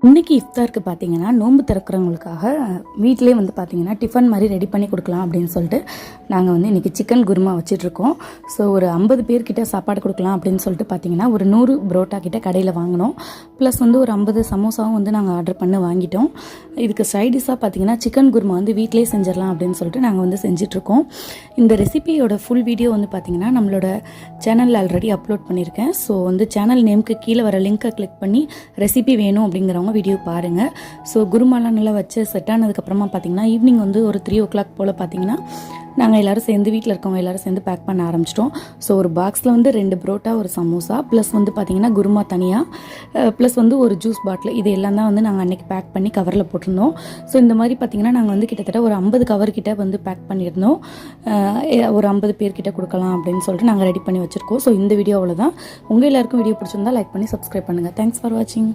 இன்றைக்கி இஃப்தாருக்கு பார்த்தீங்கன்னா நோன்பு திறக்கிறவங்களுக்காக வீட்டிலே வந்து பார்த்தீங்கன்னா டிஃபன் மாதிரி ரெடி பண்ணி கொடுக்கலாம் அப்படின்னு சொல்லிட்டு நாங்கள் வந்து இன்றைக்கி சிக்கன் குருமா வச்சிட்ருக்கோம். ஸோ ஒரு 50 பேர்கிட்ட சாப்பாடு கொடுக்கலாம் அப்படின்னு சொல்லிட்டு பார்த்தீங்கன்னா ஒரு 100 புரோட்டா கிட்ட கடையில் வாங்கினோம். ப்ளஸ் வந்து ஒரு 50 சமோசாவும் வந்து நாங்கள் ஆர்டர் பண்ணி வாங்கிட்டோம். இதுக்கு சைடிஷாக பார்த்தீங்கன்னா சிக்கன் குருமா வந்து வீட்டிலே செஞ்சிடலாம் அப்படின்னு சொல்லிட்டு நாங்கள் வந்து செஞ்சிட்ருக்கோம். இந்த ரெசிபியோட ஃபுல் வீடியோ வந்து பார்த்தீங்கன்னா நம்மளோட சேனலில் ஆல்ரெடி அப்லோட் பண்ணியிருக்கேன். ஸோ வந்து சேனல் நேமுக்கு கீழே வர லிங்க்கை கிளிக் பண்ணி ரெசிபி வேணும் அப்படிங்கிறவங்க வீடியோ பாருங்கள். ஸோ குருமாலாம் நல்லா வச்சு செட் ஆனதுக்கப்புறமா பார்த்தீங்கன்னா ஈவினிங் வந்து ஒரு 3 o'clock போல் பார்த்தீங்கன்னா நாங்கள் எல்லோரும் சேர்ந்து வீட்டில் இருக்கவங்க எல்லோரும் சேர்ந்து பேக் பண்ண ஆரம்பிச்சிட்டோம். ஸோ ஒரு பாக்ஸில் வந்து 2 புரோட்டா, ஒரு சமோசா, ப்ளஸ் வந்து பார்த்திங்கன்னா குருமா தனியாக, ப்ளஸ் வந்து ஒரு ஜூஸ் பாட்டில், இது எல்லாம் தான் வந்து நாங்கள் அன்றைக்கி பேக் பண்ணி கவரில் போட்டிருந்தோம். ஸோ இந்த மாதிரி பார்த்திங்கன்னா நாங்கள் வந்து கிட்டத்தட்ட ஒரு 50 கவர் கிட்ட வந்து பேக் பண்ணியிருந்தோம். ஒரு 50 பேர்கிட்ட கொடுக்கலாம் அப்படின்னு சொல்லிட்டு நாங்கள் ரெடி பண்ணி வச்சுருக்கோம். ஸோ இந்த வீடியோ அவ்வளோதான். உங்கள் எல்லாருக்கும் வீடியோ பிடிச்சிருந்தா லைக் பண்ணி சப்ஸ்கிரைப் பண்ணுங்கள். தேங்க்ஸ் ஃபார் வாட்சிங்.